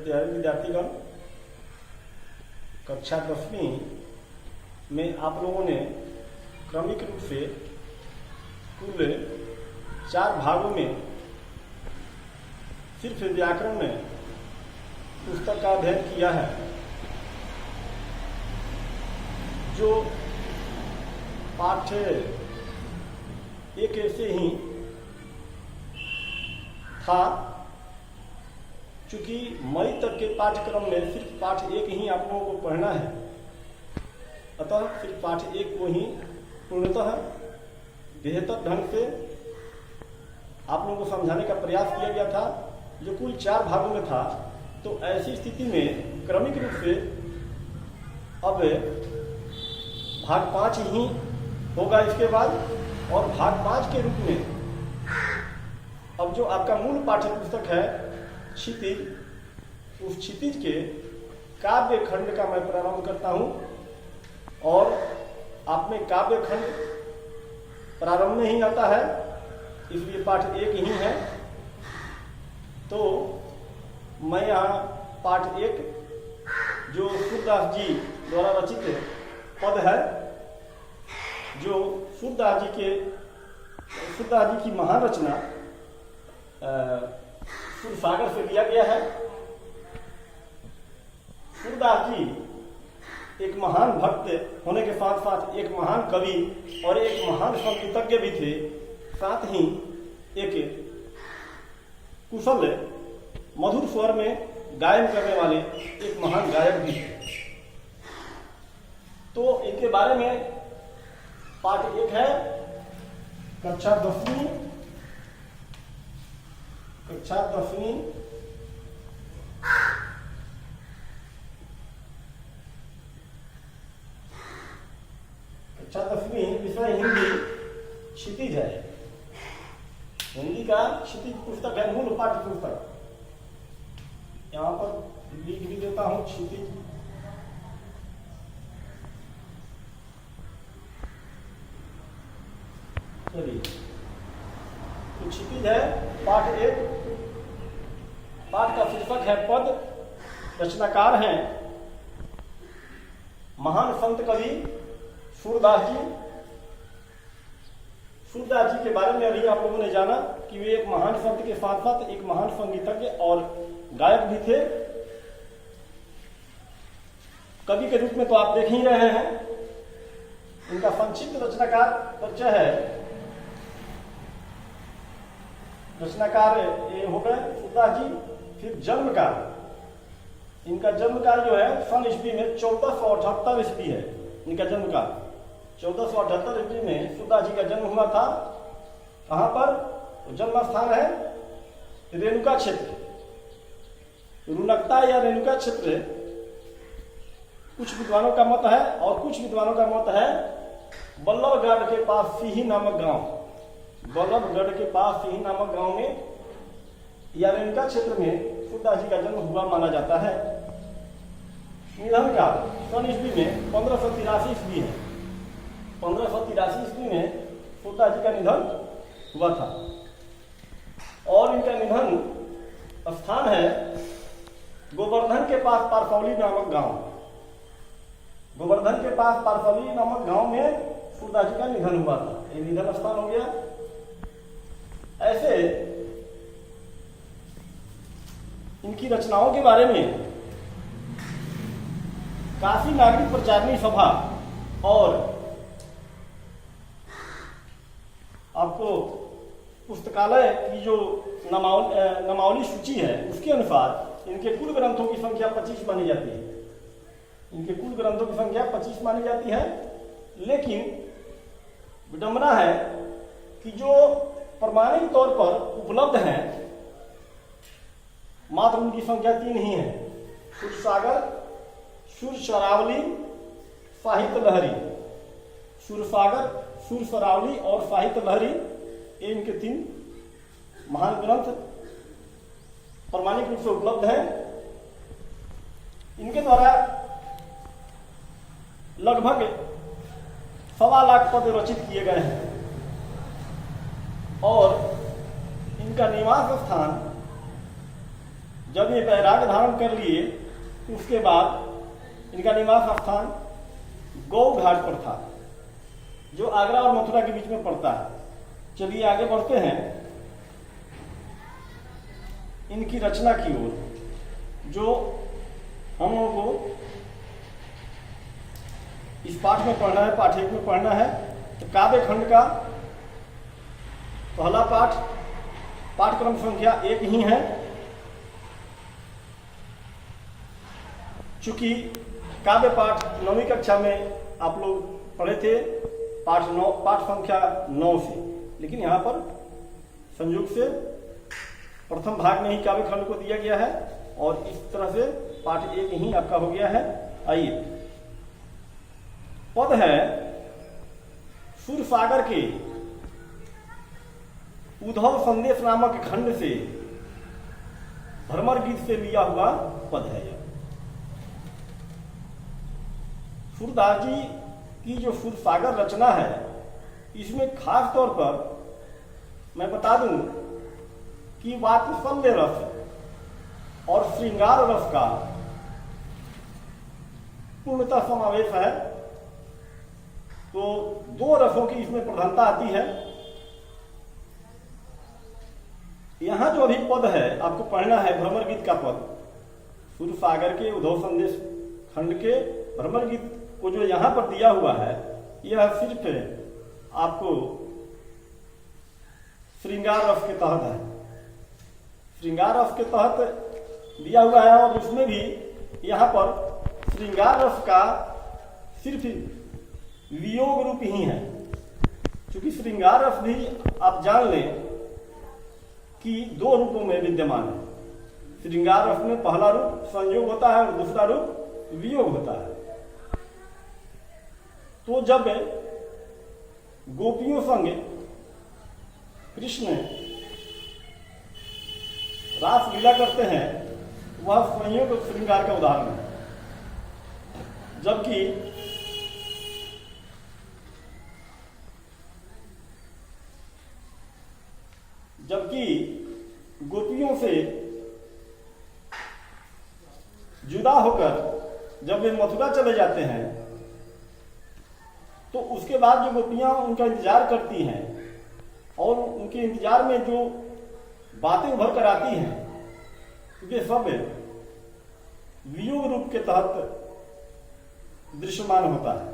प्यारे विद्यार्थीगण, कक्षा 10वीं में आप लोगों ने क्रमिक रूप से कुल 4 भागों में सिर्फ व्याकरण में पुस्तक का अध्ययन किया है। जो पाठ एक ऐसे ही था, चूंकि मई तक के पाठ्यक्रम में सिर्फ पाठ एक ही आप लोगों को पढ़ना है, अतः सिर्फ पाठ एक को ही पूर्णतः बेहतर ढंग से आप लोगों को समझाने का प्रयास किया गया था, जो कुल 4 भागों में था। तो ऐसी स्थिति में क्रमिक रूप से अब भाग 5 ही होगा इसके बाद, और भाग 5 के रूप में अब जो आपका मूल पाठ्य पुस्तक है क्षितिज, उस क्षितिज के काव्य खंड का मैं प्रारंभ करता हूं। और आप में काव्य खंड प्रारंभ में ही आता है, इसलिए पाठ एक ही है। तो मैं यहाँ पाठ 1 जो सूरदास जी द्वारा रचित पद है, जो सूरदास जी की महान रचना सूरसागर से लिया गया है। सूरदास जी एक महान भक्त होने के साथ साथ एक महान कवि और एक महान संगीतज्ञ भी थे, साथ ही एक कुशल मधुर स्वर में गायन करने वाले एक महान गायक भी थे। तो इनके बारे में पाठ 1 है, कक्षा 10वीं विषय हिंदी क्षितिज है। हिंदी का क्षितिज पुस्तक है, मूल पाठ्य पुस्तक। यहाँ पर लिख भी देता हूं क्षितिज। चलिए, तो क्षितिज है पाठ 1। पाठ का शीर्षक है पद। रचनाकार हैं महान संत कवि सूरदास जी। सूरदास जी के बारे में अभी आप लोगों ने जाना कि वे एक महान संत के साथ साथ एक महान संगीतज्ञ और गायक भी थे। कवि के रूप में तो आप देख ही रहे हैं। इनका संक्षिप्त रचनाकार परिचय है। रचनाकार ये हो गए सूरदास जी। फिर जन्मकाल, इनका जन्मकाल जो है सन ईस्वी में 1478 ईस्वी है। इनका जन्मकाल 1478 ईस्वी में सूरदास जी का जन्म हुआ था। कहां पर? जन्म स्थान है रेणुका क्षेत्र, रुनकता या रेणुका क्षेत्र। कुछ विद्वानों का मत है और कुछ विद्वानों का मत है बल्लभगढ़ के पास सिही नामक गांव, बल्लभगढ़ के पास सिही नामक गांव में या रेणुका क्षेत्र में सूरदास जी का जन्म हुआ माना जाता है। निधन काल सन ईस्वी में 1583 ईस्वी है। 1583 ईस्वी में सूरदास जी का निधन हुआ था। और इनका निधन स्थान है गोवर्धन के पास पारसौली नामक गांव। गोवर्धन के पास पारसौली नामक गांव में सूरदास जी का निधन हुआ था। ये निधन स्थान हो गया। ऐसे इनकी रचनाओं के बारे में काशी नागरिक प्रचारणी सभा और आपको पुस्तकालय की जो नामावली सूची है, उसके अनुसार इनके कुल ग्रंथों की संख्या 25 मानी जाती है। इनके कुल ग्रंथों की संख्या 25 मानी जाती है। लेकिन विडंबना है कि जो प्रमाणिक तौर पर उपलब्ध हैं मात्र उनकी संख्या 3 ही है। सूरसागर, सुरसरावली, साहित्य लहरी। सूरसागर, सुरसरावली और साहित्य लहरी, ये इनके 3 महान ग्रंथ प्रमाणिक रूप से उपलब्ध हैं। इनके द्वारा लगभग 1.25 लाख पद रचित किए गए हैं और इनका निवास स्थान जब ये वैराग्य धारण कर लिए तो उसके बाद इनका निवास स्थान गौ घाट पर था, जो आगरा और मथुरा के बीच में पड़ता है। चलिए आगे बढ़ते हैं इनकी रचना की ओर, जो हम लोगों को इस पाठ में पढ़ना है, पाठ 1 में पढ़ना है। तो काव्य खंड का पहला पाठ, पाठक्रम संख्या 1 ही है। चूंकि काव्य पाठ 9वीं कक्षा में आप लोग पढ़े थे, पाठ संख्या 9 से, लेकिन यहाँ पर संयोग से प्रथम भाग में ही काव्य खंड को दिया गया है और इस तरह से पाठ 1 ही आपका हो गया है। आइए, पद है सूरसागर के उद्धव संदेश नामक खंड से भ्रमर गीत से लिया हुआ पद है। यह सूरदास जी की जो सूरसागर रचना है, इसमें खास तौर पर मैं बता दूं कि वात्सल्य रस और श्रृंगार रस का पूर्णतः समावेश है। तो 2 रसों की इसमें प्रधानता आती है। यहां जो अभी पद है आपको पढ़ना है, भ्रमर गीत का पद, सूरसागर के उद्धव संदेश खंड के भ्रमर गीत को जो यहां पर दिया हुआ है, यह सिर्फ आपको श्रृंगार रस के तहत है। श्रृंगार रस के तहत दिया हुआ है और उसमें भी यहां पर श्रृंगार रस का सिर्फ वियोग रूप ही है। क्योंकि श्रृंगार रस भी आप जान लें कि 2 रूपों में विद्यमान है। श्रृंगार रस में पहला रूप संयोग होता है और दूसरा रूप वियोग होता है। तो जब गोपियों संग कृष्ण रास लीला करते हैं, वह संयोग श्रृंगार का उदाहरण है। जबकि गोपियों से जुदा होकर जब वे मथुरा चले जाते हैं, तो उसके बाद जो गोपियां उनका इंतजार करती हैं और उनके इंतजार में जो बातें उभर कर आती हैं, वे सब वियोग रूप के तहत दृश्यमान होता है।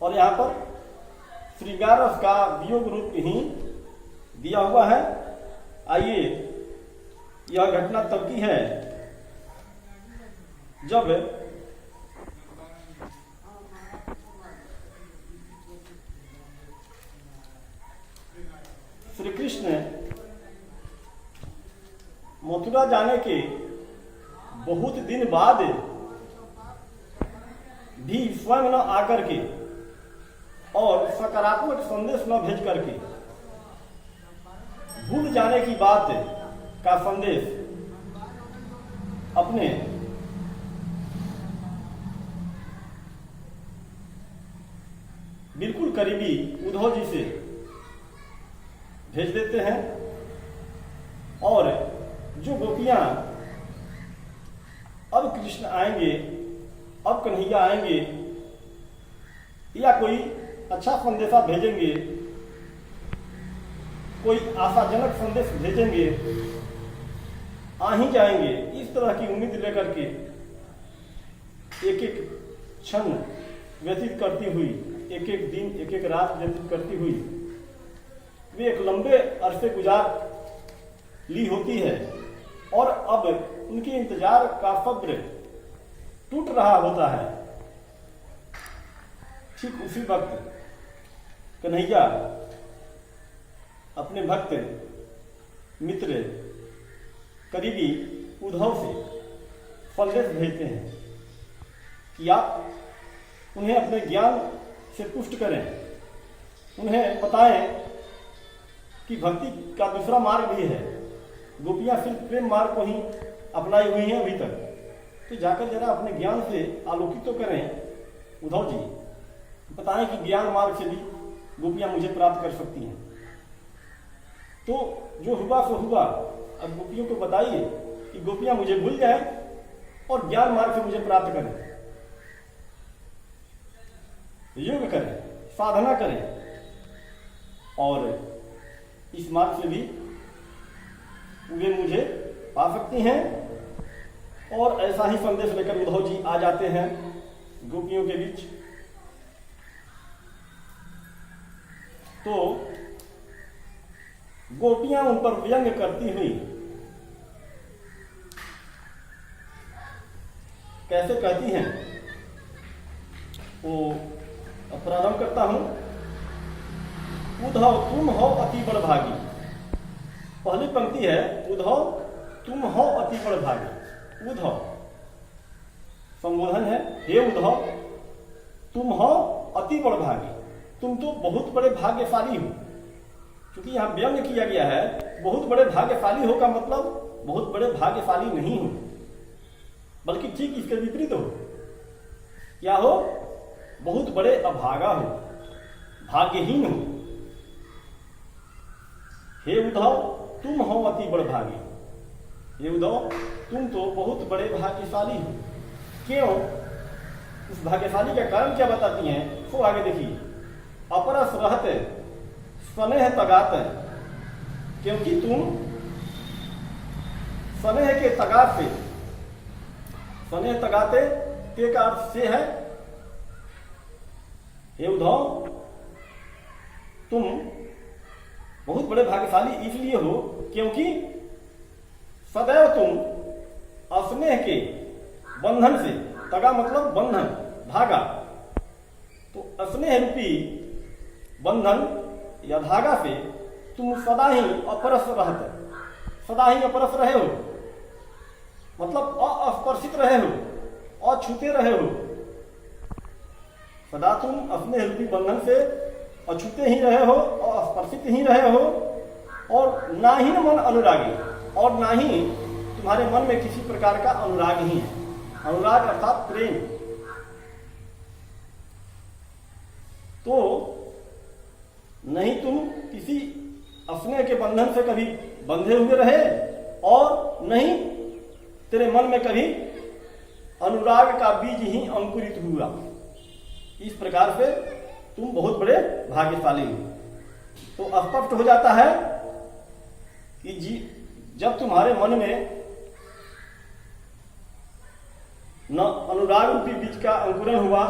और यहां पर श्रृंगार रस का वियोग रूप ही दिया हुआ है। आइए, यह घटना तब की है जब श्री कृष्ण मथुरा जाने के बहुत दिन बाद भी स्वयं न आकर के और सकारात्मक संदेश न भेज करके भूल जाने की बात का संदेश अपने बिल्कुल करीबी उद्धव जी से भेज देते हैं। और जो गोपियां अब कृष्ण आएंगे, अब कन्हैया आएंगे या कोई अच्छा संदेशा भेजेंगे, कोई आशाजनक संदेश भेजेंगे, आ ही जाएंगे, इस तरह की उम्मीद लेकर के एक एक क्षण व्यतीत करती हुई, एक एक दिन, एक एक रात व्यतीत करती हुई वे एक लंबे अरसे गुजार ली होती है। और अब उनके इंतजार का सब्र टूट रहा होता है। ठीक उसी वक्त कन्हैया अपने भक्त मित्र करीबी उद्धव से संदेश भेजते हैं कि आप उन्हें अपने ज्ञान से पुष्ट करें, उन्हें बताएं कि भक्ति का दूसरा मार्ग भी है। गोपियां सिर्फ प्रेम मार्ग को ही अपनाई हुई हैं अभी तक, तो जाकर जरा अपने ज्ञान से आलोकित तो करें उद्धव जी, बताएं कि ज्ञान मार्ग से भी गोपियां मुझे प्राप्त कर सकती हैं। तो जो हुआ सो हुआ, अब गोपियों को बताइए कि गोपियां मुझे भूल जाए और ज्ञान मार्ग से मुझे प्राप्त करें, योग करें, साधना करें और इस मार्ग से भी वे मुझे पा सकती हैं। और ऐसा ही संदेश लेकर उद्धव जी आ जाते हैं गोपियों के बीच। तो गोपियां उन पर व्यंग करती हुई कैसे कहती हैं, वो प्रारंभ करता हूं। उद्धव तुम हो अति बड़भागी। पहली पंक्ति है उद्धव तुम हो अति बड़भागी। उद्धव संबोधन है, हे उद्धव तुम हो अति बड़भागी, तुम तो बहुत बड़े भाग्यशाली हो। क्योंकि यहां व्यंग किया गया है, बहुत बड़े भाग्यशाली हो का मतलब बहुत बड़े भाग्यशाली नहीं हो, बल्कि ठीक इसके विपरीत हो। क्या हो? बहुत बड़े अभागा हो, भाग्यहीन हो। हे उद्धव तुम हो अति बड़भागी। हे उद्धव तुम तो बहुत बड़े भाग्यशाली हो। क्यों? उस भाग्यशाली का कारण क्या बताती हैं, तो आगे देखिए। अपरस रहते स्नेह तगात, क्योंकि तुम स्नेह के तगात से, स्नेह तगाते के का अर्थ से है, हे उद्धव तुम बहुत बड़े भाग्यशाली इसलिए हो क्योंकि सदैव तुम अस्नेह के बंधन से, तगा मतलब बंधन, धागा, तो अस्नेह रूपी बंधन या धागा से तुम सदा ही अपरस रहते, सदा ही अपरस रहे हो, मतलब अस्पर्शित रहे हो, अछूते रहे हो। सदा तुम अपने रूपी बंधन से अछूते ही रहे हो और स्पर्शित ही रहे हो, और ना ही मन अनुरागी, और ना ही तुम्हारे मन में किसी प्रकार का अनुराग ही है। अनुराग अर्थात प्रेम। तो नहीं तुम किसी अपने के बंधन से कभी बंधे हुए रहे, और नहीं तेरे मन में कभी अनुराग का बीज ही अंकुरित हुआ। इस प्रकार से तुम बहुत बड़े भाग्यशाली हो। तो स्पष्ट हो जाता है कि जब तुम्हारे मन में न अनुराग रूपी बीज का अंकुरण हुआ,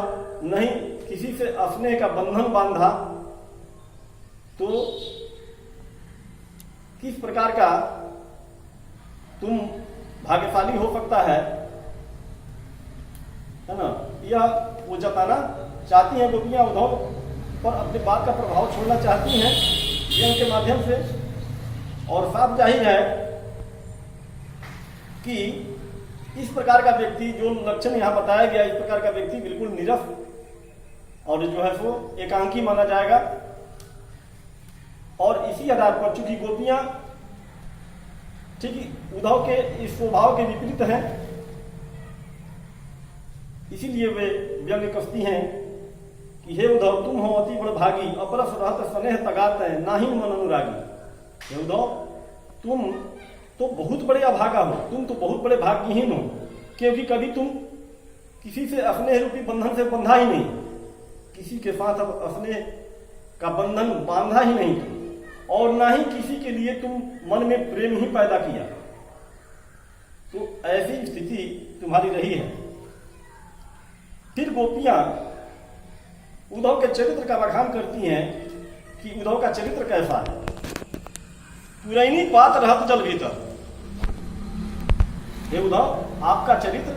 नहीं किसी से स्नेह का बंधन बांधा, तो किस प्रकार का तुम भाग्यशाली हो सकता है ना? यह वो जताना चाहती हैं गोपियां उद्धव पर, अपने बात का प्रभाव छोड़ना चाहती हैं व्यंग के माध्यम से। और साफ जाहिर है कि इस प्रकार का व्यक्ति, जो लक्षण यहां बताया गया, इस प्रकार का व्यक्ति बिल्कुल निरस और जो है सो एकांकी माना जाएगा। और इसी आधार पर चूंकि गोपियां ठीक उद्धव के इस स्वभाव के विपरीत हैं, इसीलिए वे व्यंग कसती हैं कि हे उद्धव तुम हो अति बड़भागी, अपरस रहत स्नेह तगात है, ना ही मन अनुरागी। हे उद्धव तुम तो बहुत बड़े अभागा हो, तुम तो बहुत बड़े भाग्यहीन हो, क्योंकि कभी तुम किसी से स्नेह रूपी बंधन से बंधा ही नहीं, किसी के साथ अब स्नेह का बंधन बांधा ही नहीं तुम, और ना ही किसी के लिए तुम मन में प्रेम ही पैदा किया। तो ऐसी स्थिति तुम्हारी रही है। फिर गोपियां उद्धव के चरित्र का बखान करती हैं कि उद्धव का चरित्र कैसा है। पुरैनी पात रहत जल भीतर। हे उद्धव आपका चरित्र,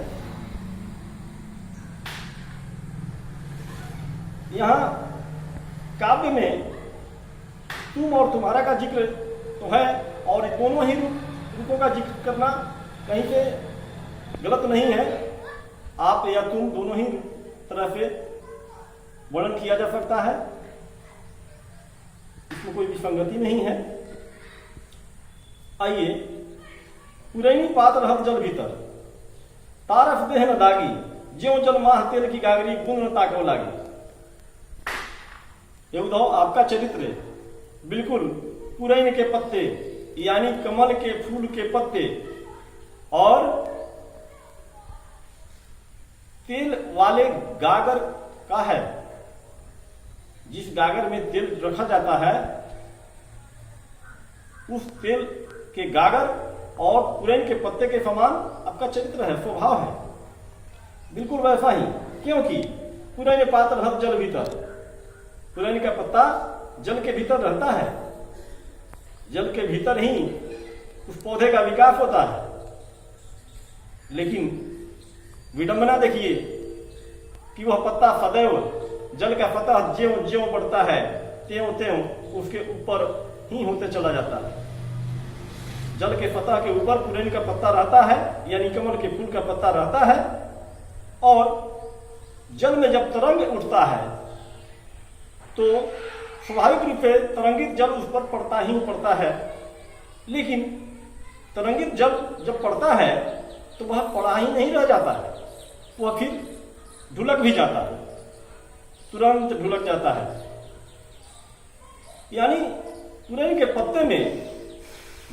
यहां काव्य में तुम और तुम्हारा का जिक्र तो है, और दोनों ही रूपों का जिक्र करना कहीं से गलत नहीं है। आप या तुम दोनों ही तरह से वर्णन किया जा सकता है, इसमें कोई विसंगति नहीं है। आइए, पुरैनी पात रहत जल भीतर, तारस देह न दागी, ज्यों जल माह तेल की गागरी, गुण न ताको लागी। ये उद्धव आपका चरित्र बिल्कुल पुरैन के पत्ते यानी कमल के फूल के पत्ते और तेल वाले गागर का है। जिस गागर में तेल रखा जाता है उस तेल के गागर और पुरैन के पत्ते के समान आपका चरित्र है, स्वभाव है, बिल्कुल वैसा ही। क्योंकि पुरैन पात्र रहत जल भीतर, पुरैन का पत्ता जल के भीतर रहता है, जल के भीतर ही उस पौधे का विकास होता है। लेकिन विडंबना देखिए कि वह पत्ता सदैव जल का सतह ज्यों ज्यों बढ़ता है त्यों त्यों उसके ऊपर ही होते चला जाता है। जल के सतह के ऊपर पुरैन का पत्ता रहता है, यानी कमल के फूल का पत्ता रहता है, और जल में जब तरंग उठता है तो स्वाभाविक रूप से तरंगित जल उस पर पड़ता ही पड़ता है। लेकिन तरंगित जल जब पड़ता है तो वह पड़ा ही नहीं रह जाता है, वह फिर ढुलक भी जाता है, तुरंत ढुलक जाता है। यानी पुरैन के पत्ते में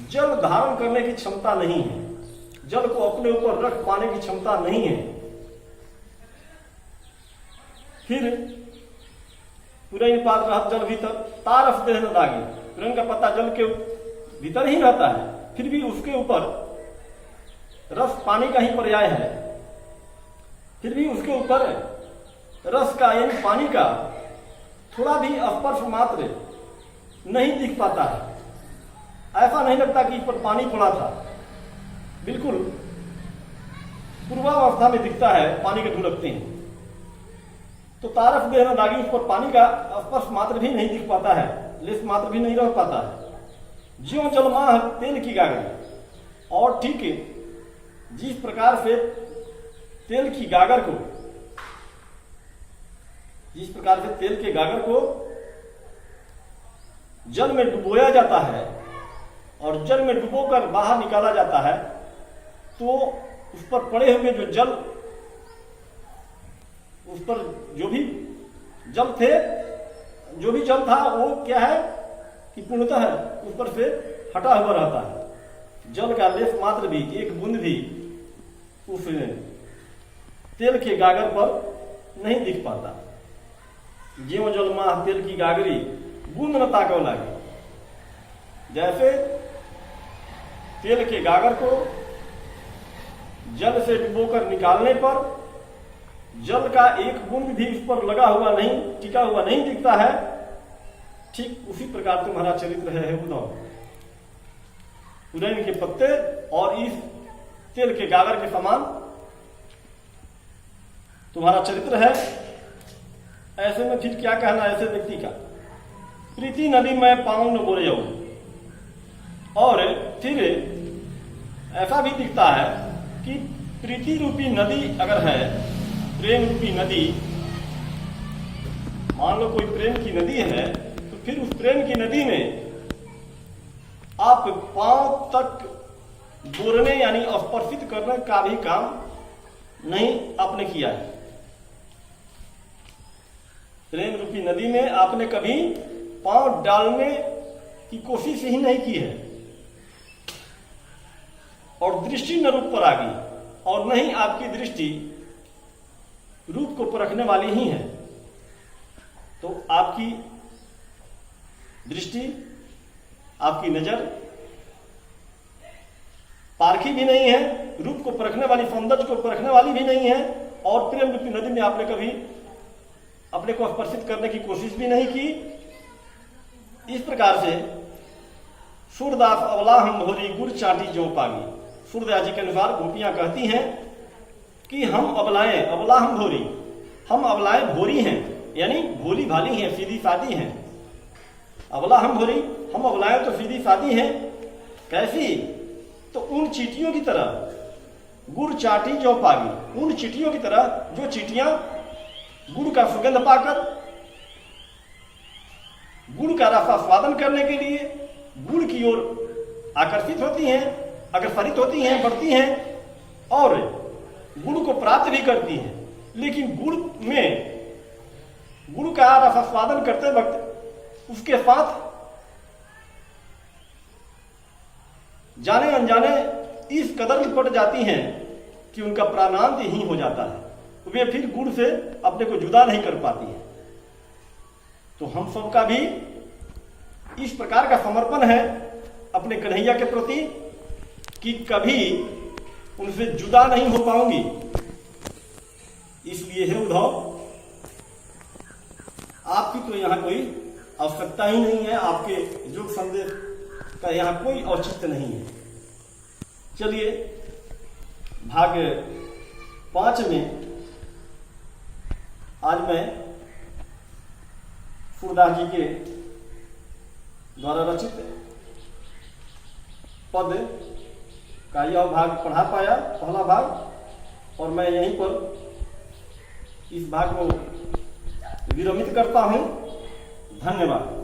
जल धारण करने की क्षमता नहीं है, जल को अपने ऊपर रख पाने की क्षमता नहीं है। फिर पुरैन पात्र रहत जल भीतर तारफ देह न दागी, पुरैन का पत्ता जल के भीतर ही रहता है, फिर भी उसके ऊपर रस पानी का ही पर्याय है, फिर भी उसके ऊपर रस का यानी पानी का थोड़ा भी स्पर्श मात्र नहीं दिख पाता है। ऐसा नहीं लगता कि इस पर पानी पड़ा था, बिल्कुल पूर्वावस्था में दिखता है, पानी के ढुलकते हैं। तो तारफ देह न दागी, उस पर पानी का स्पर्श मात्र भी नहीं दिख पाता है, लेस मात्र भी नहीं रह पाता है। ज्यों जलमाह तेल की गागर, और ठीक जिस प्रकार से तेल की गागर को, जिस प्रकार से तेल के गागर को जल में डुबोया जाता है और जल में डुबोकर बाहर निकाला जाता है, तो उस पर पड़े हुए जो जल, उस पर जो भी जल थे, जो भी जल था वो क्या है कि पूर्णतः उस पर से हटा हुआ रहता है। जल का लेस मात्र भी, एक बूंद भी उस तेल के गागर पर नहीं दिख पाता। ज्यों जल माह तेल की गागरी बूंद न ताकव लागे। जैसे तेल के गागर को जल से डुबोकर निकालने पर जल का एक बूंद भी उस पर लगा हुआ नहीं, टिका हुआ नहीं दिखता है, ठीक उसी प्रकार तुम्हारा चरित्र है उद्धव। पुरैन के पत्ते और इस तेल के गागर के समान तुम्हारा चरित्र है। ऐसे में फिर क्या कहना ऐसे व्यक्ति का, प्रीति नदी में पाऊं न बोले जाऊं। और फिर ऐसा भी दिखता है कि प्रीति रूपी नदी अगर है, प्रेम रूपी नदी, मान लो कोई प्रेम की नदी है, तो फिर उस प्रेम की नदी में आप पांव तक बोरने यानी स्पर्शित करने का भी काम नहीं आपने किया है। प्रेम रूपी नदी में आपने कभी पांव डालने की कोशिश ही नहीं की है, और दृष्टि न रूप पर आ गई, और नहीं आपकी दृष्टि रूप को परखने वाली ही है। तो आपकी दृष्टि, आपकी नजर पारखी भी नहीं है, रूप को परखने वाली, सौंदर्य को परखने वाली भी नहीं है, और प्रेम रूपी नदी में आपने कभी अपने को स्पर्शित करने की कोशिश भी नहीं की। इस प्रकार से सूरदास अबला हम भोरी गुड़ चाटी जो पागी। सूरदास जी के अनुसार गोपियां कहती हैं कि हम अबलाएं, अबला हम भोरी, हम अबलाएं भोरी हैं, यानी भोली भाली हैं, सीधी सादी हैं। अबला हम भोरी, हम अबलाएं तो सीधी सादी हैं। कैसी? तो उन चीटियों की तरह, गुड़ चाटी जो पागी, उन चीटियों की तरह जो चीटियां गुड़ का सुगंध पाकर गुड़ का रस स्वादन करने के लिए गुड़ की ओर आकर्षित होती हैं, अग्रसरित होती हैं, बढ़ती हैं और गुड़ को प्राप्त भी करती हैं। लेकिन गुड़ में, गुड़ का रस स्वादन करते वक्त उसके साथ जाने अनजाने इस कदर लिपट जाती हैं कि उनका प्राणांत ही हो जाता है, वे फिर गुण से अपने को जुदा नहीं कर पाती हैं। तो हम सबका भी इस प्रकार का समर्पण है अपने कन्हैया के प्रति कि कभी उनसे जुदा नहीं हो पाऊंगी। इसलिए है उद्धव, आपकी तो यहां कोई आवश्यकता ही नहीं है, आपके योग संदेश का यहां कोई औचित्य नहीं है। चलिए भाग 5 में आज मैं सूरदास जी के द्वारा रचित पद का यह भाग पढ़ा पाया, पहला भाग, और मैं यहीं पर इस भाग को विरमित करता हूं। धन्यवाद।